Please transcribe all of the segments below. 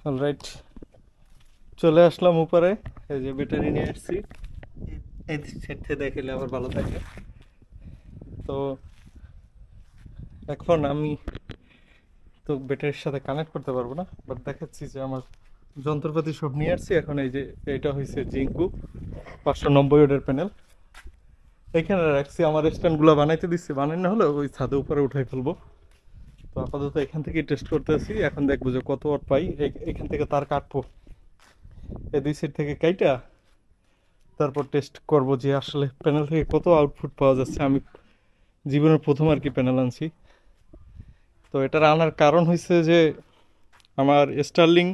Alright, চলে আসলাম উপরে। এই যে ব্যাটারি নিয়ে আসছি, এই সেট থেকে দেখালে আবার ভালো থাকে। তো এখন আমি তো ব্যাটারির সাথে কানেক্ট করতে পারবো না, বাট দেখাচ্ছি যে আমার যন্ত্রপাতি সব নিয়ে আসছি। এখন এই যে এটা হয়েছে জিঙ্কু 590 ওয়াটের প্যানেল, এখানে রাখছি। আমার স্ট্যান্ডগুলো বানাইতে দিচ্ছি, বানাই না হলে ওই ছাদে উপরে উঠাই ফেলবো। তো আপাতত এখান থেকেই টেস্ট করতেছি, এখন দেখবো যে কত ওয়াট পাই। এখান থেকে তার কাটবো, এই দুই সাইড থেকে কাইটা তারপর টেস্ট করব যে আসলে প্যানেল থেকে কত আউটপুট পাওয়া যাচ্ছে। আমি জীবনের প্রথম আর কি প্যানেল আনছি। তো এটার আনার কারণ হয়েছে যে আমার স্টারলিং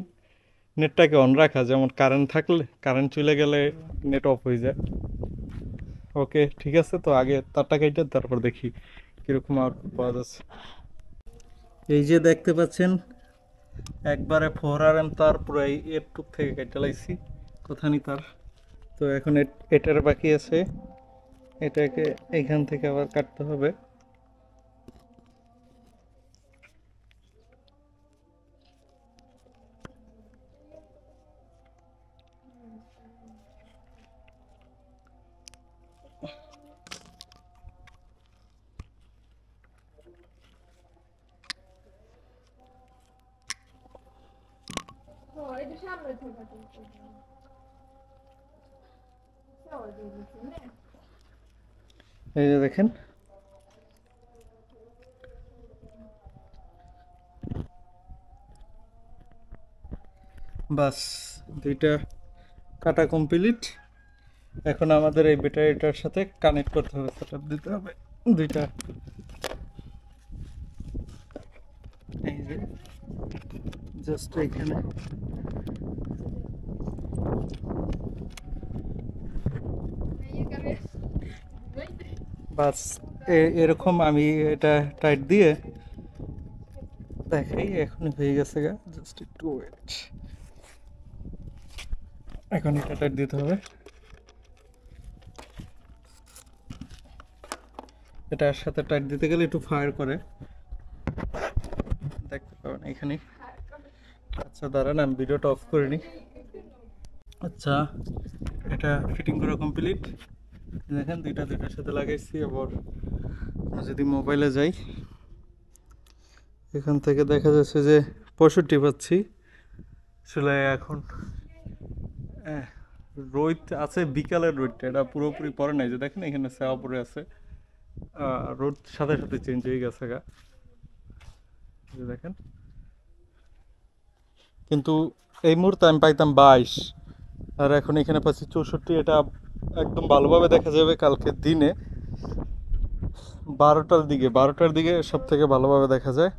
নেটটাকে অন রাখা, যেমন কারেন্ট থাকলে, কারেন্ট চলে গেলে নেট অফ হয়ে যায়। ওকে, ঠিক আছে। তো আগে তারটা কেটে তারপর দেখি কীরকম আউটপুট পাওয়া যাচ্ছে। এই যে দেখতে পাচ্ছেন একবারে 4RM তার পুরো এই এরটুক থেকে কেটে লাইছি, কোথানি তার। তো এখন এটার বাকি আছে, এটাকে এখান থেকে আবার কাটতে হবে। এই যে দেখেন, বাস দুইটা কাটা কমপ্লিট। এখন আমাদের এই ব্যাটারিটার সাথে কানেক্ট করতে হবে, সেটআপ দিতে হবে দুইটা। এই যে জাস্ট এখানে বাস এরকম আমি এটা টাইট দিয়ে দেখাই। এখনই হয়ে গেছে গা, জাস্ট একটু ওয়েট। এখন এটা টাইট দিতে হবে, এটার সাথে টাইট দিতে গেলে একটু ফায়ার করে, দেখতে পাবেন এখানে। আচ্ছা দাঁড়ান, আমি ভিডিওটা অফ করে নিই। আচ্ছা, এটা ফিটিং করা কমপ্লিট। দেখেন দুইটার সাথে লাগাইছি। আবার যদি মোবাইলে যাই, এখান থেকে দেখা যাচ্ছে যে 65 পাচ্ছি। আসলে এখন রোদ আছে, বিকালের রোদটা, এটা পুরোপুরি পরে নাই। যে দেখেন এখানে ছায়া পরে আছে, রোদ সাথে সাথে চেঞ্জ হয়ে গেছে গা, যে দেখেন। কিন্তু এই মুহূর্তে আমি পাইতাম 22, আর এখন এখানে পাচ্ছি 64। এটা একদম ভালোভাবে দেখা যাবে কালকে দিনে 12টার দিকে সব থেকে ভালোভাবে দেখা যায়।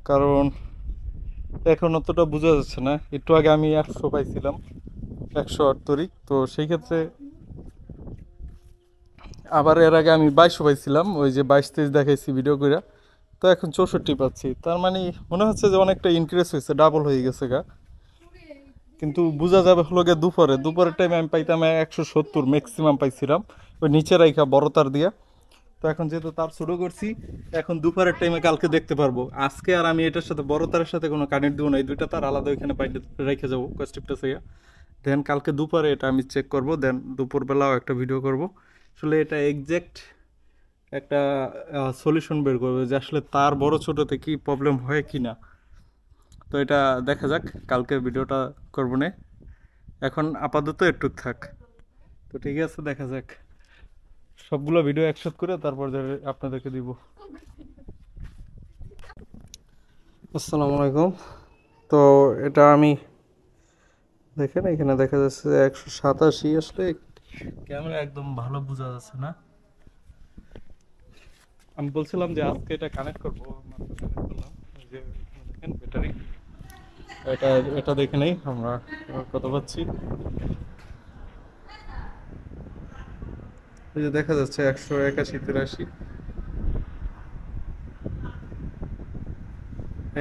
কারণ এখন অতটা বোঝা যাচ্ছে না। একটু আগে আমি 100 পাইছিলাম, 178। তো সেই ক্ষেত্রে আবার এর আগে আমি 22 পাইছিলাম, ওই যে 22-23 দেখাইছি ভিডিও করে। তো এখন 64 পাচ্ছি, তার মানে মনে হচ্ছে যে অনেকটা ইনক্রিজ হয়েছে, ডাবল হয়ে গেছে গা। কিন্তু বোঝা যাবে হলো গিয়ে দুপুরের টাইমে আমি পাইতাম 170 ম্যাক্সিমাম পাইছিলাম, ওই নিচে রাইখা বড় তার দিয়া। তো এখন যেহেতু তার ছোটো করছি, এখন দুপুরের টাইমে কালকে দেখতে পারবো। আজকে আর আমি এটার সাথে বড় তারের সাথে কোনো কানেক্ট দেবো না, এই দুইটা তার আলাদা ওইখানে বাইরে রেখে যাবো কস্টিপটা থেকে। দেন কালকে দুপুরে এটা আমি চেক করব, দেন দুপুরবেলাও একটা ভিডিও করব। আসলে এটা এক্স্যাক্ট একটা সলিউশন বের করবে যে আসলে তার বড় ছোটোতে কি প্রবলেম হয় কি না। তো এটা দেখা যাক, কালকে ভিডিওটা করবো না। এখন আপাতত একটু থাক। তো ঠিক আছে, দেখা যাক। সবগুলো ভিডিও একসাথে করে তারপর আপনাদেরকে দিব। আসসালামু আলাইকুম। তো এটা আমি দেখেন এখানে দেখা যাচ্ছে 187। আসলে ক্যামেরা একদম ভালো বোঝা যাচ্ছে না। আমি বলছিলাম যে আজকে এটা কানেক্ট করবো, মাত্র কানেক্ট করলাম। এই যে দেখেন ব্যাটারি, এটা এটা দেখে নেই আমরা কত পাচ্ছি। এই যে দেখা যাচ্ছে 181-83।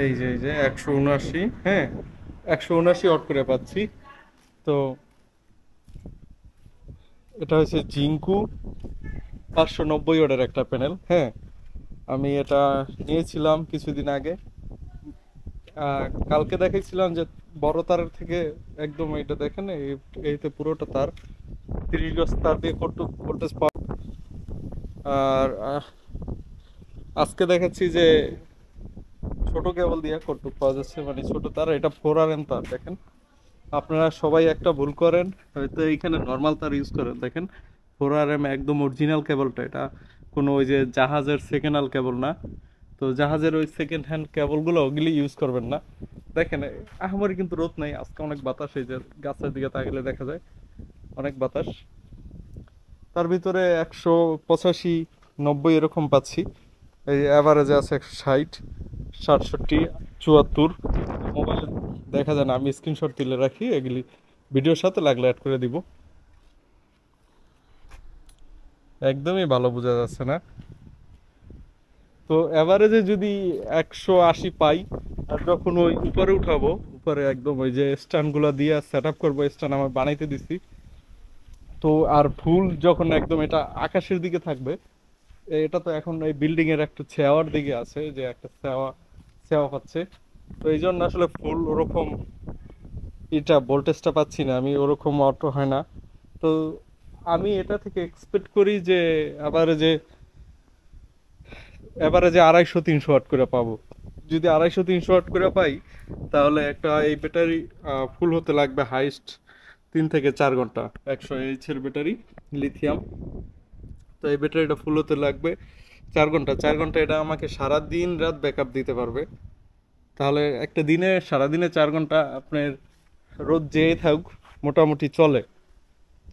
এই যে 179, হ্যাঁ 179 অট করে পাচ্ছি। তো এটা হচ্ছে জিঙ্কু 590 ওয়াটের একটা প্যানেল। হ্যাঁ, আমি এটা নিয়েছিলাম কিছুদিন আগে, কালকে দেখাইছিলাম যে বড় তারের থেকে একদম এটা দেখেন এইতে পুরোটা তার 30 গজ তার দিয়ে কতটুকু ভোল্টেজ পাওয়া। আর আজকে দেখাচ্ছি যে ছোট কেবল দিয়ে কতটুকু পাওয়া যাচ্ছে, মানে ছোট তার, এটা 4RM তার। দেখেন আপনারা সবাই একটা ভুল করেন, হয়তো এইখানে নর্মাল তার ইউজ করেন। দেখেন 4RM একদম অরিজিনাল কেবলটা, এটা কোনো ওই যে জাহাজের সেকেন্ড হ্যান্ড কেবল না। তো জাহাজের ওই সেকেন্ড হ্যান্ড কেবলগুলো ওগুলি ইউজ করবেন না। দেখেন আহামরি কিন্তু রোদ নাই আজকে, অনেক বাতাস, এই যে গাছের দিকে তাকালে দেখা যায় অনেক বাতাস। তার ভিতরে 185-90 এরকম পাচ্ছি, এই অ্যাভারেজে আছে 160, 67, 74। মোবাইলে দেখা যায় না, আমি স্ক্রিনশট তুলে রাখি, এগুলি ভিডিওর সাথে লাগলে অ্যাড করে দিব। একদমই ভালো বোঝা যাচ্ছে না। তো অ্যাভারেজে যদি 180 পাই, আর যখন ওই উপরে উঠাবো, উপরে একদম ওই যে স্ট্যান্ডগুলো দিয়ে সেট আপ করবো, স্ট্যান্ড আমার বানাইতে দিছি, তো আর ফুল যখন একদম এটা আকাশের দিকে থাকবে, এটা তো এখন এই বিল্ডিং এর একটা ছাওয়ার দিকে আছে, যে একটা ছাওয়া ছাওয়া পাচ্ছে। তো এই জন্য আসলে ফুল ওরকম এটা ভোল্টেজটা পাচ্ছি না আমি, ওরকম অটো হয় না। তো আমি এটা থেকে এক্সপেক্ট করি যে আবার যে এবারে যে 250-300 ওয়াট করে পাবো। যদি 250-300 ওয়াট করে পাই, তাহলে একটা এই ব্যাটারি ফুল হতে লাগবে হাইস্ট 3 থেকে 4 ঘন্টা। 100 এইচ এর ব্যাটারি, লিথিয়াম। তো এই ব্যাটারিটা ফুল হতে লাগবে 4 ঘন্টা। 4 ঘন্টা এটা আমাকে সারা দিন রাত ব্যাকআপ দিতে পারবে। তাহলে একটা দিনে, সারাদিনে 4 ঘন্টা আপনার রোদ যেয়ে থাকুক মোটামুটি চলে,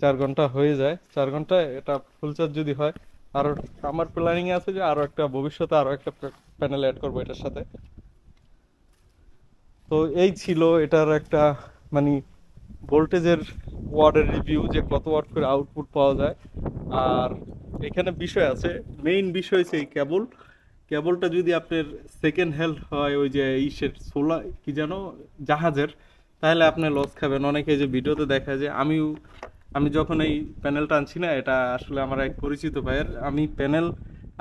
4 ঘন্টা হয়ে যায়। 4 ঘন্টা এটা ফুল চার্জ যদি হয়। আর আমার প্ল্যানিং আছে যে আরো একটা ভবিষ্যতে আরো একটা প্যানেল অ্যাড করবো এটার সাথে। তো এই ছিল এটার একটা মানে ভোল্টেজের ওয়াটের রিভিউ, যে কত ওয়াট করে আউটপুট পাওয়া যায়। আর এখানে বিষয় আছে, মেইন বিষয় হচ্ছে এই কেবলটা যদি আপনার সেকেন্ড হ্যান্ড হয়, ওই যে ইসের সোলার কি যেন জাহাজের, তাহলে আপনি লস খাবেন। অনেকে যে ভিডিওতে দেখা যায়, আমি যখন এই প্যানেলটা আনছি না, এটা আসলে আমার এক পরিচিত ভাইয়ের, আমি প্যানেল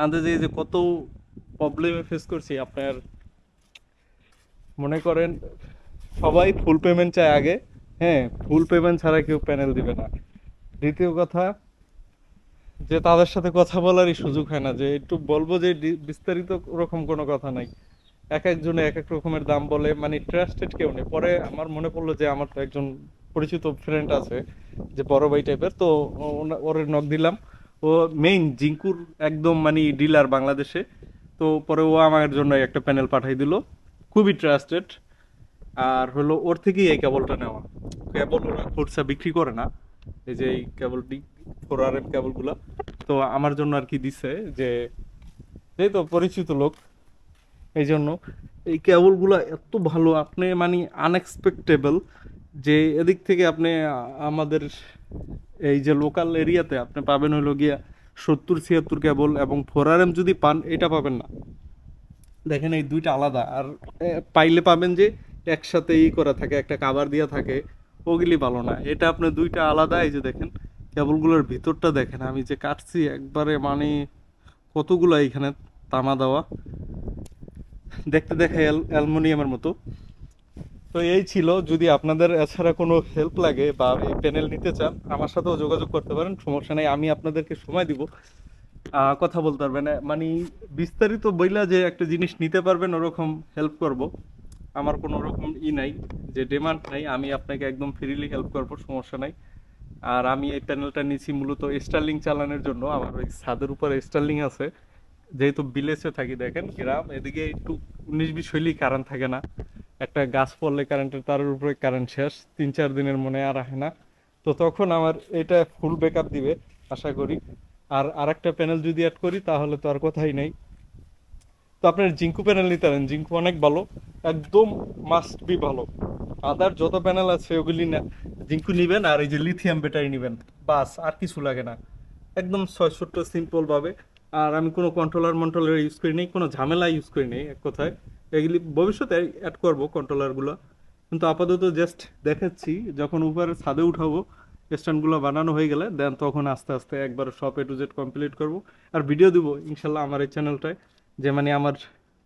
আনতে যাই যে কত প্রবলেমে ফেস করছি আপনার। মনে করেন সবাই ফুল পেমেন্ট চায় আগে, হ্যাঁ, ফুল পেমেন্ট ছাড়া কেউ প্যানেল দিবে না। দ্বিতীয় কথা, যে তাদের সাথে কথা বলারই সুযোগ হয় না, যে একটু বলবো যে বিস্তারিত ওরকম কোনো কথা নাই। এক একজনে এক এক রকমের দাম বলে, মানে ট্রাস্টেড কেউ নেই। পরে আমার মনে পড়লো যে আমার তো একজন পরিচিত ফ্রেন্ড আছে, যে বড় ভাই টাইপের, তো ওরে নক দিলাম। ও মেইন জিঙ্কুর একদম মানে ডিলার বাংলাদেশে। তো পরে ও আমার জন্য একটা প্যানেল পাঠাই দিল, খুবই ট্রাস্টেড। আর হলো ওর থেকেই এই কেবলটা নেওয়া। কেবল ওরা খুচরা বিক্রি করে না, এই যে এই কেবলটি 4RM কেবলগুলা। তো আমার জন্য আর কি দিছে, যে যেহেতু পরিচিত লোক, এই জন্য এই কেবলগুলো এত ভালো, আপনি মানে আনএক্সপেক্টেবল, যে এদিক থেকে আপনি আমাদের এই যে লোকাল এরিয়াতে আপনি পাবেন হলো গিয়া 70-76 কেবল, এবং 4RM যদি পান এটা পাবেন না। দেখেন এই দুইটা আলাদা। আর পাইলে পাবেন যে একসাথে করা থাকে, একটা কাভার দেওয়া থাকে, ওগুলি ভালো না। এটা আপনি দুইটা আলাদা। এই যে দেখেন কেবলগুলোর ভিতরটা দেখেন, আমি যে কাটছি একবারে মানে কতগুলো এখানে তামা দেওয়া, দেখতে দেখে অ্যালুমিনিয়ামের মতো। তো এই ছিল, যদি আপনাদের এছাড়া কোনো হেল্প লাগে বা এই প্যানেল নিতে চান, আমার সাথেও যোগাযোগ করতে পারেন, সমস্যা নেই, আমি আপনাদেরকে সময় দিব, কথা বলতে পারবেন। মানে বিস্তারিত বইলা যে একটা জিনিস নিতে পারবেন ওরকম হেল্প করব। আমার কোনো রকম নাই, যে ডিমান্ড নাই, আমি আপনাকে একদম ফ্রিলি হেল্প করব, সমস্যা নাই। আর আমি এই প্যানেলটা নিয়েছি মূলত স্টার্লিং চালানোর জন্য। আমার ওই ছাদের উপরে স্টার্লিং আছে, যেহেতু বিলেসে থাকি, দেখেন গ্রাম, এদিকে একটু 19-20 হইলেই কারেন্ট থাকে না। একটা গাছ পড়লে কারেন্টের তারের উপরে কারেন্ট শেষ, 3-4 দিনের মনে আর আসে না। তো তখন আমার এটা ফুল ব্যাকআপ দিবে আশা করি। আর আরেকটা প্যানেল যদি অ্যাড করি তাহলে তো আর কথাই নাই। তো আপনার জিঙ্কু প্যানেল নিতে পারেন, জিঙ্কু অনেক ভালো, একদম মাস্ট বি ভালো। আদার যত প্যানেল আছে ওগুলি না, জিঙ্কু নিবেন, আর এই যে লিথিয়াম ব্যাটারি নিবেন, বাস আর কিছু লাগে না। একদম ছোট্ট সিম্পল ভাবে। আর আমি কোনো কন্ট্রোলার ইউজ করি নেই, কোনো ঝামেলা ইউজ করি নেই এক কথায়। এগুলি ভবিষ্যতে অ্যাড করবো কন্ট্রোলারগুলো, কিন্তু আপাতত জাস্ট দেখাচ্ছি। যখন উপরে ছাদে উঠাবো, স্ট্যান্ডগুলো বানানো হয়ে গেলে দেন তখন আস্তে আস্তে একবার সব A to Z কমপ্লিট করব। আর ভিডিও দিব ইনশাল্লাহ আমার এই চ্যানেলটায়, যে মানে আমার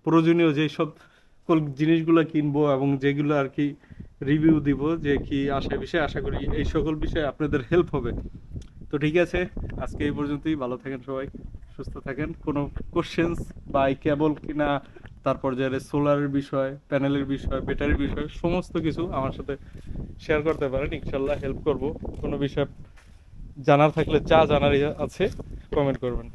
প্রয়োজনীয় যেই সব সকল জিনিসগুলো কিনবো এবং যেগুলো আর কি রিভিউ দিব যে কি বিষয়ে আশা করি এই সকল বিষয়ে আপনাদের হেল্প হবে। তো ঠিক আছে, আজকে এই পর্যন্তই। ভালো থাকেন সবাই, সুস্থ থাকেন। কোনো কোশ্চেন্স বা এই কেবল কিনা, তারপর যে সোলারের বিষয়, প্যানেলের বিষয়, ব্যাটারির বিষয়, সমস্ত কিছু আমার সাথে শেয়ার করতে পারেন, ইনশাল্লাহ হেল্প করব। কোনো বিষয় জানার থাকলে, যা জানার আছে, কমেন্ট করবেন।